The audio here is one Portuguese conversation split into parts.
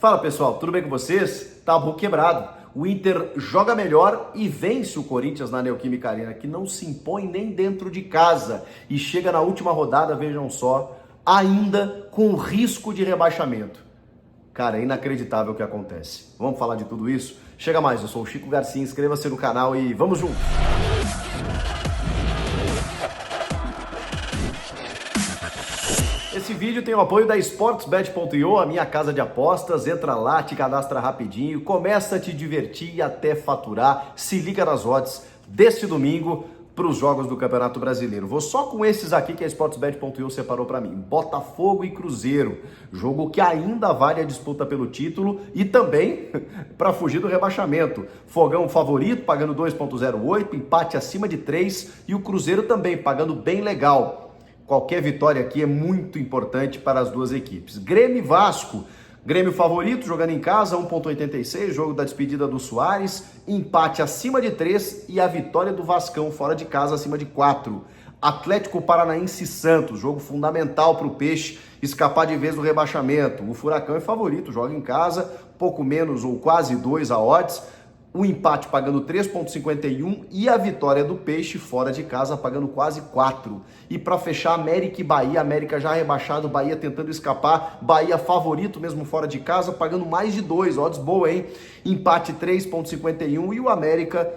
Fala pessoal, tudo bem com vocês? Tabu quebrado. O Inter joga melhor e vence o Corinthians na Neoquímica Arena, que não se impõe nem dentro de casa e chega na última rodada, vejam só, ainda com risco de rebaixamento. Cara, é inacreditável o que acontece. Vamos falar de tudo isso? Chega mais, eu sou o Chico Garcia, inscreva-se no canal e vamos juntos! Esse vídeo tem o apoio da Sportsbet.io, a minha casa de apostas. Entra lá, te cadastra rapidinho, começa a te divertir e até faturar. Se liga nas odds deste domingo para os jogos do Campeonato Brasileiro. Vou só com esses aqui que a Sportsbet.io separou para mim. Botafogo e Cruzeiro, jogo que ainda vale a disputa pelo título e também para fugir do rebaixamento. Fogão favorito, pagando 2,08, empate acima de 3 e o Cruzeiro também pagando bem legal. Qualquer vitória aqui é muito importante para as duas equipes. Grêmio e Vasco. Grêmio favorito, jogando em casa, 1,86, jogo da despedida do Soares, empate acima de 3 e a vitória do Vascão fora de casa acima de 4. Atlético Paranaense e Santos, jogo fundamental para o Peixe escapar de vez do rebaixamento. O Furacão é favorito, joga em casa, pouco menos ou quase 2 a odds. O empate pagando 3,51 e a vitória do Peixe fora de casa pagando quase 4. E para fechar, América e Bahia, América já rebaixado, Bahia tentando escapar, Bahia favorito mesmo fora de casa, pagando mais de 2, odds boa, hein? Empate 3,51 e o América,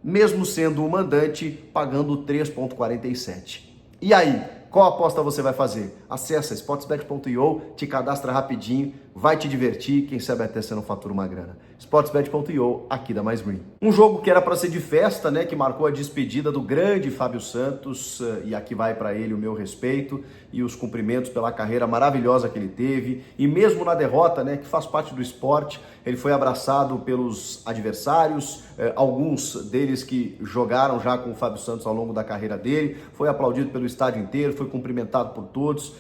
mesmo sendo o mandante, pagando 3,47. E aí, qual aposta você vai fazer? Acessa sportsbet.io, te cadastra rapidinho, vai te divertir, quem sabe até você não fatura uma grana. Sportsbet.io, aqui da Mais Green. Um jogo que era para ser de festa, né, que marcou a despedida do grande Fábio Santos, e aqui vai para ele o meu respeito e os cumprimentos pela carreira maravilhosa que ele teve, e mesmo na derrota, né, que faz parte do esporte, ele foi abraçado pelos adversários, alguns deles que jogaram já com o Fábio Santos ao longo da carreira dele, foi aplaudido pelo estádio inteiro, foi cumprimentado por todos,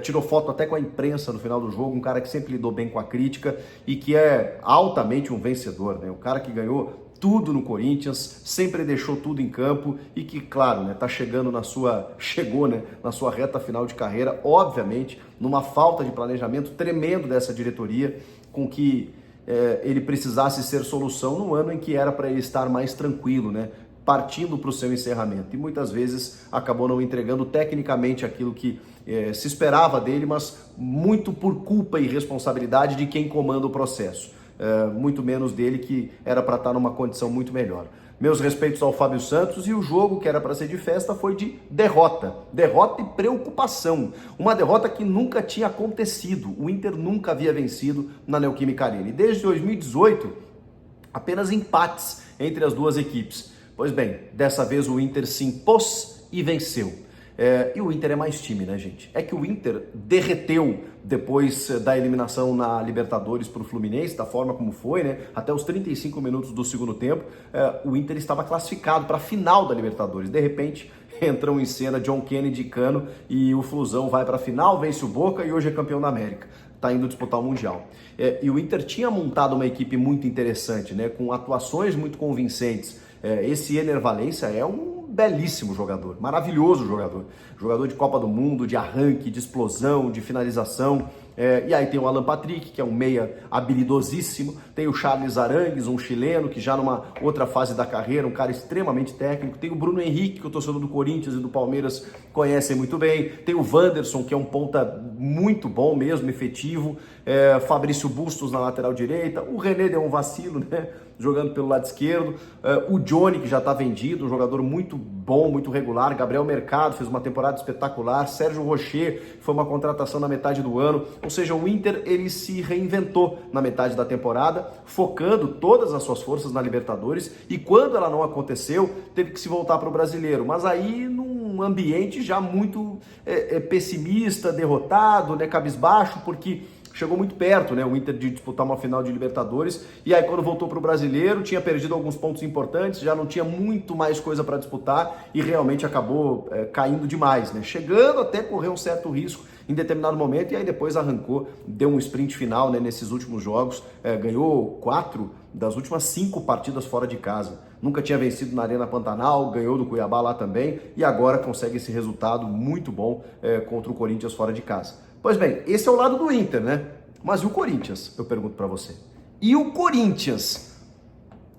tirou foto até com a imprensa no final do jogo, um cara que sempre lidou bem com a crítica e que é altamente um vencedor, né? O cara que ganhou tudo no Corinthians, sempre deixou tudo em campo e que, claro, né, chegou na sua reta final de carreira, obviamente, numa falta de planejamento tremendo dessa diretoria, com que ele precisasse ser solução no ano em que era para ele estar mais tranquilo, né? Partindo para o seu encerramento, e muitas vezes acabou não entregando tecnicamente aquilo que se esperava dele, mas muito por culpa e responsabilidade de quem comanda o processo, muito menos dele, que era para estar numa condição muito melhor. Meus respeitos ao Fábio Santos, e o jogo que era para ser de festa foi de derrota e preocupação, uma derrota que nunca tinha acontecido, o Inter nunca havia vencido na Neoquímica Arena, e desde 2018 apenas empates entre as duas equipes. Pois bem, dessa vez o Inter se impôs e venceu. E o Inter é mais time, né, gente? É que o Inter derreteu depois da eliminação na Libertadores para o Fluminense, da forma como foi, né? Até os 35 minutos do segundo tempo, o Inter estava classificado para a final da Libertadores. De repente, entram em cena John Kennedy e Cano e o Flusão vai para a final, vence o Boca e hoje é campeão da América. Está indo disputar o Mundial. E o Inter tinha montado uma equipe muito interessante, né? Com atuações muito convincentes. Esse Ener Valencia é um belíssimo jogador, maravilhoso jogador de Copa do Mundo, de arranque, de explosão, de finalização. E aí tem o Alan Patrick, que é um meia habilidosíssimo, tem o Charles Arangues, um chileno, que já numa outra fase da carreira, um cara extremamente técnico, tem o Bruno Henrique, que o torcedor do Corinthians e do Palmeiras conhecem muito bem, tem o Wanderson, que é um ponta muito bom mesmo, efetivo, Fabrício Bustos na lateral direita, o René deu um vacilo, né, jogando pelo lado esquerdo, o Johnny, que já está vendido, um jogador muito bom, muito regular, Gabriel Mercado fez uma temporada espetacular, Sérgio Rocher foi uma contratação na metade do ano, ou seja, o Inter ele se reinventou na metade da temporada, focando todas as suas forças na Libertadores, e quando ela não aconteceu, teve que se voltar para o Brasileiro, mas aí num ambiente já muito pessimista, derrotado, né, cabisbaixo, porque chegou muito perto, né, o Inter de disputar uma final de Libertadores, e aí quando voltou para o Brasileiro, tinha perdido alguns pontos importantes, já não tinha muito mais coisa para disputar, e realmente acabou caindo demais, né, chegando até correr um certo risco em determinado momento, e aí depois arrancou, deu um sprint final, né, nesses últimos jogos, ganhou 4 das últimas 5 partidas fora de casa, nunca tinha vencido na Arena Pantanal, ganhou do Cuiabá lá também, e agora consegue esse resultado muito bom contra o Corinthians fora de casa. Pois bem, esse é o lado do Inter, né? Mas e o Corinthians? Eu pergunto para você. E o Corinthians,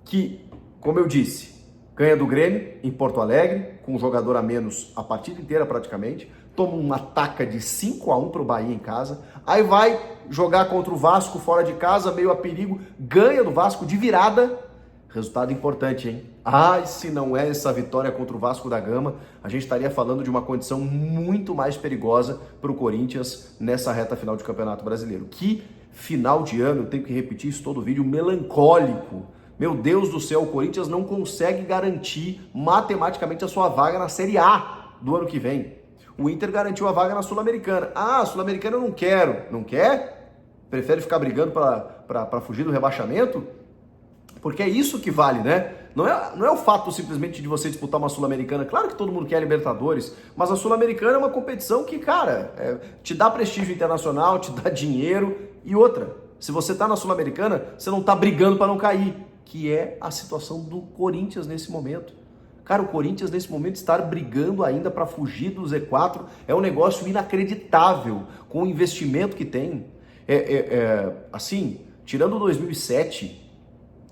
que, como eu disse, ganha do Grêmio em Porto Alegre, com um jogador a menos a partida inteira praticamente, toma uma taca de 5-1 pro Bahia em casa, aí vai jogar contra o Vasco fora de casa, meio a perigo, ganha do Vasco de virada. Resultado importante, hein? Ai, se não é essa vitória contra o Vasco da Gama, a gente estaria falando de uma condição muito mais perigosa para o Corinthians nessa reta final de Campeonato Brasileiro. Que final de ano, eu tenho que repetir isso todo vídeo, melancólico. Meu Deus do céu, o Corinthians não consegue garantir matematicamente a sua vaga na Série A do ano que vem. O Inter garantiu a vaga na Sul-Americana. Ah, Sul-Americana eu não quero. Não quer? Prefere ficar brigando para fugir do rebaixamento? Porque é isso que vale, né? Não é o fato simplesmente de você disputar uma Sul-Americana. Claro que todo mundo quer Libertadores, mas a Sul-Americana é uma competição que, cara, te dá prestígio internacional, te dá dinheiro. E outra, se você tá na Sul-Americana, você não tá brigando para não cair, que é a situação do Corinthians nesse momento. Cara, o Corinthians nesse momento estar brigando ainda para fugir do Z4 é um negócio inacreditável com o investimento que tem. Assim, tirando 2007...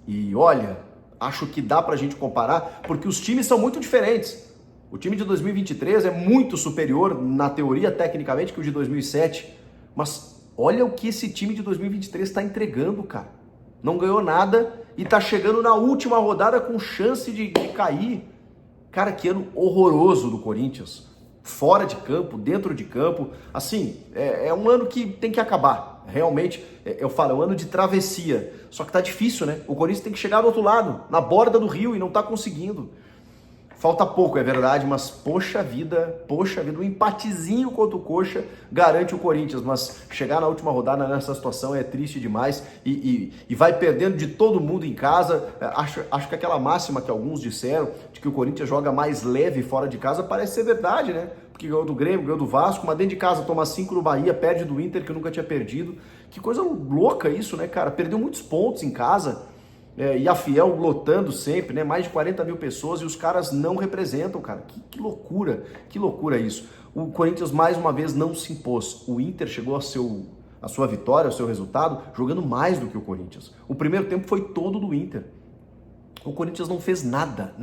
E olha, acho que dá pra gente comparar, porque os times são muito diferentes. O time de 2023 é muito superior, na teoria, tecnicamente, que o de 2007. Mas olha o que esse time de 2023 está entregando, cara. Não ganhou nada e tá chegando na última rodada com chance de cair. Cara, que ano horroroso do Corinthians. Fora de campo, dentro de campo. Assim, é um ano que tem que acabar. Realmente, eu falo, é um ano de travessia. Só que tá difícil, né? O Corinthians tem que chegar do outro lado, na borda do rio, e não tá conseguindo. Falta pouco, é verdade, mas poxa vida, um empatezinho contra o Coxa garante o Corinthians, mas chegar na última rodada nessa situação é triste demais e vai perdendo de todo mundo em casa. Acho que aquela máxima que alguns disseram, de que o Corinthians joga mais leve fora de casa, parece ser verdade, né? Porque ganhou do Grêmio, ganhou do Vasco, mas dentro de casa toma 5 no Bahia, perde do Inter, que nunca tinha perdido. Que coisa louca isso, né, cara? Perdeu muitos pontos em casa. E a Fiel lotando sempre, né? Mais de 40 mil pessoas e os caras não representam, cara. Que loucura isso. O Corinthians mais uma vez não se impôs. O Inter chegou a sua vitória, ao seu resultado, jogando mais do que o Corinthians. O primeiro tempo foi todo do Inter. O Corinthians não fez nada.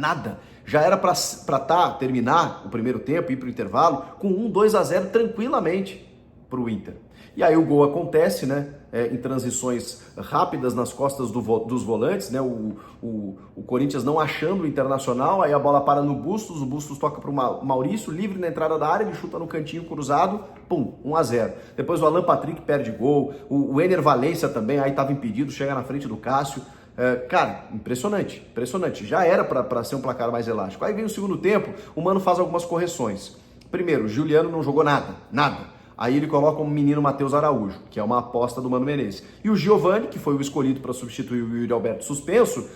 Já era para terminar o primeiro tempo, ir para o intervalo, com 2-0 tranquilamente para o Inter. E aí o gol acontece, né? Em transições rápidas nas costas dos volantes, né? O Corinthians não achando o Internacional, aí a bola para no Bustos, o Bustos toca para o Maurício, livre na entrada da área, ele chuta no cantinho cruzado, pum, 1-0. Depois o Alan Patrick perde gol, o Ener Valencia também, aí estava impedido, chega na frente do Cássio. Cara, impressionante. Já era para ser um placar mais elástico. Aí vem o segundo tempo, o Mano faz algumas correções. Primeiro, o Juliano não jogou nada. Aí ele coloca o menino Matheus Araújo, que é uma aposta do Mano Menezes. E o Giovani, que foi o escolhido para substituir o Yuri Alberto suspenso,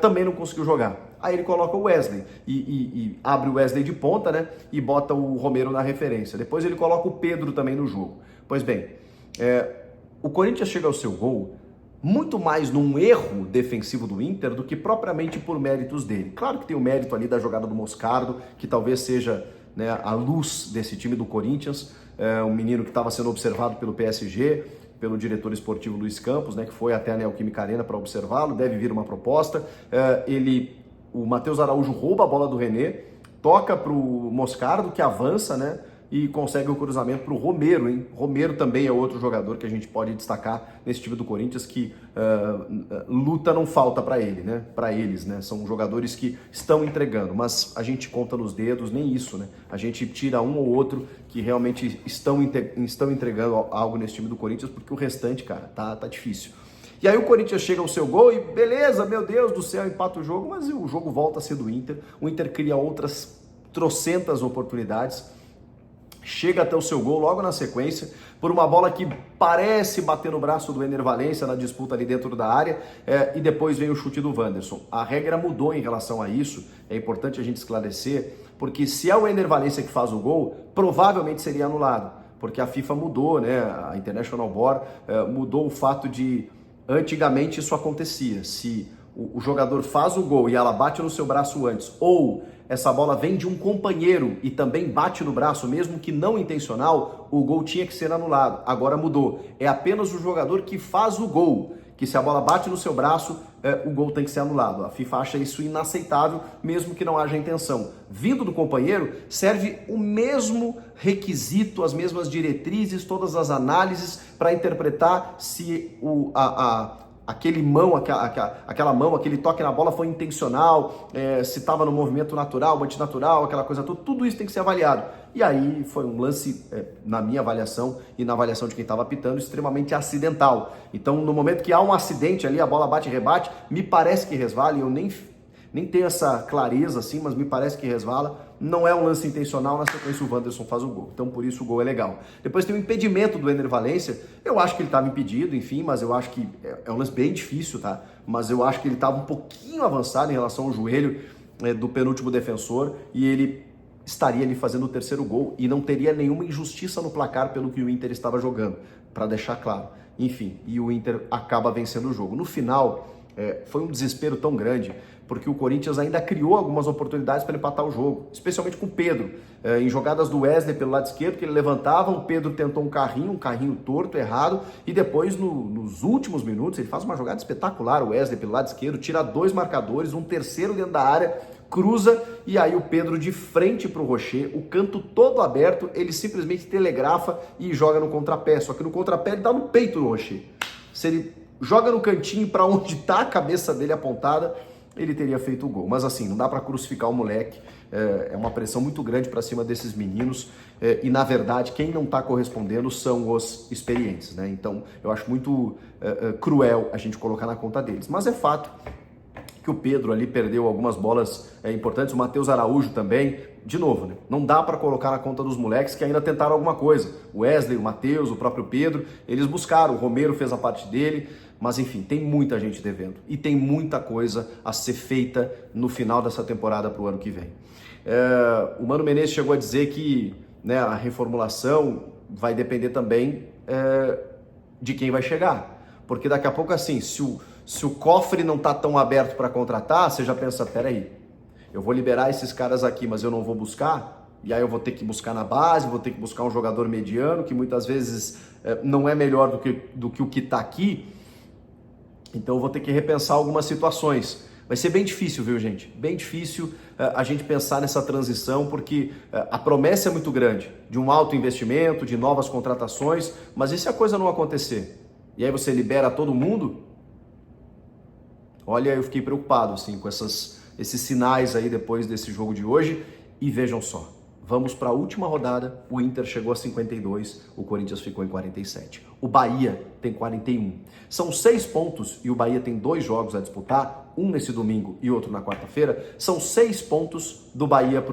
também não conseguiu jogar. Aí ele coloca o Wesley e abre o Wesley de ponta, né? E bota o Romero na referência. Depois ele coloca o Pedro também no jogo. Pois bem, o Corinthians chega ao seu gol muito mais num erro defensivo do Inter do que propriamente por méritos dele. Claro que tem o mérito ali da jogada do Moscardo, que talvez seja, né, a luz desse time do Corinthians, um menino que estava sendo observado pelo PSG, pelo diretor esportivo Luiz Campos, né, que foi até a Neoquímica Arena para observá-lo, deve vir uma proposta. O Matheus Araújo rouba a bola do René, toca para o Moscardo, que avança, né, e consegue o cruzamento para o Romero, hein? Romero também é outro jogador que a gente pode destacar nesse time do Corinthians, que luta não falta para ele, né? Para eles, né? São jogadores que estão entregando, mas a gente conta nos dedos, nem isso, né? A gente tira um ou outro que realmente estão entregando algo nesse time do Corinthians, porque o restante, cara, tá difícil. E aí o Corinthians chega ao seu gol e beleza, meu Deus do céu, empata o jogo, mas o jogo volta a ser do Inter. O Inter cria outras trocentas oportunidades, chega até o seu gol logo na sequência, por uma bola que parece bater no braço do Ener Valencia na disputa ali dentro da área, e depois vem o chute do Wanderson. A regra mudou em relação a isso, é importante a gente esclarecer, porque se é o Ener Valencia que faz o gol, provavelmente seria anulado, porque a FIFA mudou, né? A International Board mudou o fato de, antigamente isso acontecia, se o jogador faz o gol e ela bate no seu braço antes, ou essa bola vem de um companheiro e também bate no braço, mesmo que não intencional, o gol tinha que ser anulado. Agora mudou. É apenas o jogador que faz o gol, que se a bola bate no seu braço, o gol tem que ser anulado. A FIFA acha isso inaceitável, mesmo que não haja intenção. Vindo do companheiro, serve o mesmo requisito, as mesmas diretrizes, todas as análises para interpretar se aquela mão, aquele toque na bola foi intencional, se estava no movimento natural, antinatural, aquela coisa toda, tudo isso tem que ser avaliado. E aí foi um lance, na minha avaliação e na avaliação de quem estava apitando, extremamente acidental. Então, no momento que há um acidente ali, a bola bate e rebate, me parece que resvala, e eu nem tenho essa clareza assim, mas me parece que resvala. Não é um lance intencional, na sequência o Wanderson faz o gol. Então, por isso o gol é legal. Depois tem o impedimento do Ener Valencia. Eu acho que ele estava impedido, enfim, mas eu acho que é um lance bem difícil, tá? Mas eu acho que ele estava um pouquinho avançado em relação ao joelho do penúltimo defensor e ele estaria ali fazendo o terceiro gol e não teria nenhuma injustiça no placar pelo que o Inter estava jogando, para deixar claro. Enfim, e o Inter acaba vencendo o jogo. No final, foi um desespero tão grande, porque o Corinthians ainda criou algumas oportunidades para empatar o jogo, especialmente com o Pedro, em jogadas do Wesley pelo lado esquerdo, que ele levantava, o Pedro tentou um carrinho torto, errado, e depois, nos últimos minutos, ele faz uma jogada espetacular, o Wesley pelo lado esquerdo, tira 2 marcadores, um terceiro dentro da área, cruza, e aí o Pedro de frente para o Rocher, o canto todo aberto, ele simplesmente telegrafa e joga no contrapé, só que no contrapé ele dá no peito do Rocher. Se ele joga no cantinho para onde está a cabeça dele apontada, ele teria feito o gol. Mas assim, não dá para crucificar o moleque, é uma pressão muito grande para cima desses meninos, e na verdade quem não está correspondendo são os experientes, né? Então eu acho muito cruel a gente colocar na conta deles, mas é fato que o Pedro ali perdeu algumas bolas importantes, o Matheus Araújo também, de novo, né? Não dá para colocar na conta dos moleques que ainda tentaram alguma coisa, o Wesley, o Matheus, o próprio Pedro, eles buscaram, o Romero fez a parte dele, mas enfim, tem muita gente devendo e tem muita coisa a ser feita no final dessa temporada para o ano que vem. O Mano Menezes chegou a dizer que, né, a reformulação vai depender também de quem vai chegar, porque daqui a pouco assim, se o cofre não está tão aberto para contratar, você já pensa, peraí, eu vou liberar esses caras aqui, mas eu não vou buscar, e aí eu vou ter que buscar na base, vou ter que buscar um jogador mediano, que muitas vezes não é melhor do que o que está aqui, então eu vou ter que repensar algumas situações. Vai ser bem difícil, viu, gente? Bem difícil a gente pensar nessa transição, porque a promessa é muito grande, de um alto investimento, de novas contratações, mas e se a coisa não acontecer? E aí você libera todo mundo? Olha, eu fiquei preocupado assim, com esses sinais aí depois desse jogo de hoje. E vejam só, vamos para a última rodada, o Inter chegou a 52, o Corinthians ficou em 47. O Bahia tem 41. São 6 pontos e o Bahia tem 2 jogos a disputar, um nesse domingo e outro na quarta-feira. São 6 pontos do Bahia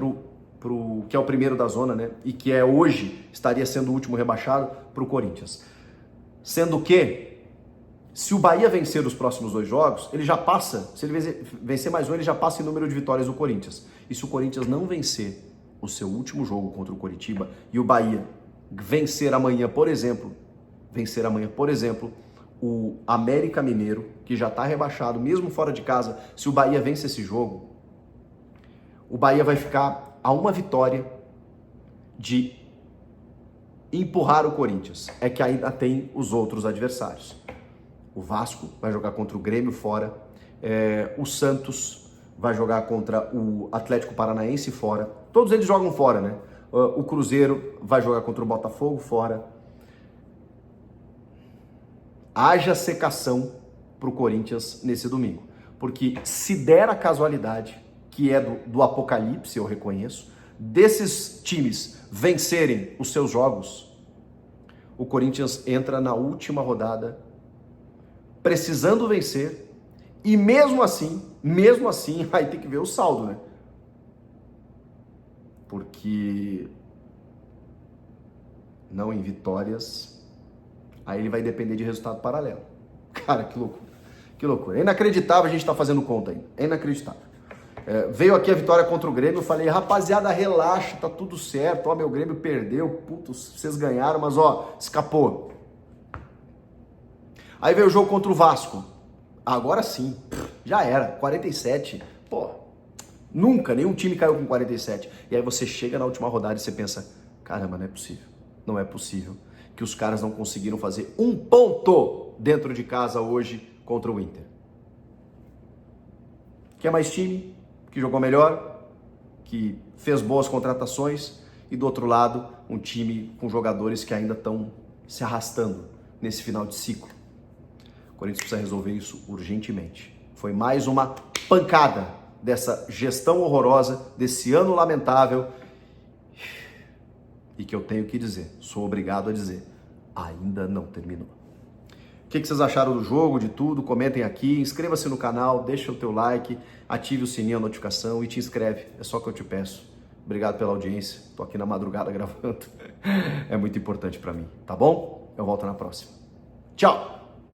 que é o primeiro da zona, né? E que hoje estaria sendo o último rebaixado para o Corinthians. Sendo que, se o Bahia vencer os próximos 2 jogos, ele já passa, se ele vencer mais um, ele já passa em número de vitórias do Corinthians. E se o Corinthians não vencer o seu último jogo contra o Coritiba e o Bahia vencer amanhã, por exemplo, o América Mineiro, que já está rebaixado, mesmo fora de casa, se o Bahia vence esse jogo, o Bahia vai ficar a uma vitória de empurrar o Corinthians. É que ainda tem os outros adversários. O Vasco vai jogar contra o Grêmio fora, o Santos vai jogar contra o Atlético Paranaense fora, todos eles jogam fora, né? O Cruzeiro vai jogar contra o Botafogo fora. Haja secação para o Corinthians nesse domingo, porque se der a casualidade, que é do apocalipse, eu reconheço, desses times vencerem os seus jogos, o Corinthians entra na última rodada precisando vencer, e mesmo assim, aí tem que ver o saldo, né? Porque não em vitórias, aí ele vai depender de resultado paralelo. Cara, que loucura. É inacreditável a gente estar fazendo conta ainda, é inacreditável. Veio aqui a vitória contra o Grêmio, eu falei, rapaziada, relaxa, tá tudo certo, ó, meu Grêmio perdeu, putz, vocês ganharam, mas ó, escapou. Aí veio o jogo contra o Vasco. Agora sim, já era, 47, pô, nunca nenhum time caiu com 47. E aí você chega na última rodada e você pensa, caramba, não é possível que os caras não conseguiram fazer um ponto dentro de casa hoje contra o Inter. Quer mais time que jogou melhor, que fez boas contratações e do outro lado um time com jogadores que ainda estão se arrastando nesse final de ciclo. O Corinthians precisa resolver isso urgentemente. Foi mais uma pancada dessa gestão horrorosa, desse ano lamentável e que eu tenho que dizer, sou obrigado a dizer, ainda não terminou. O que vocês acharam do jogo, de tudo? Comentem aqui, inscreva-se no canal, deixa o teu like, ative o sininho, a notificação e te inscreve, é só que eu te peço. Obrigado pela audiência, tô aqui na madrugada gravando, é muito importante para mim, tá bom? Eu volto na próxima. Tchau!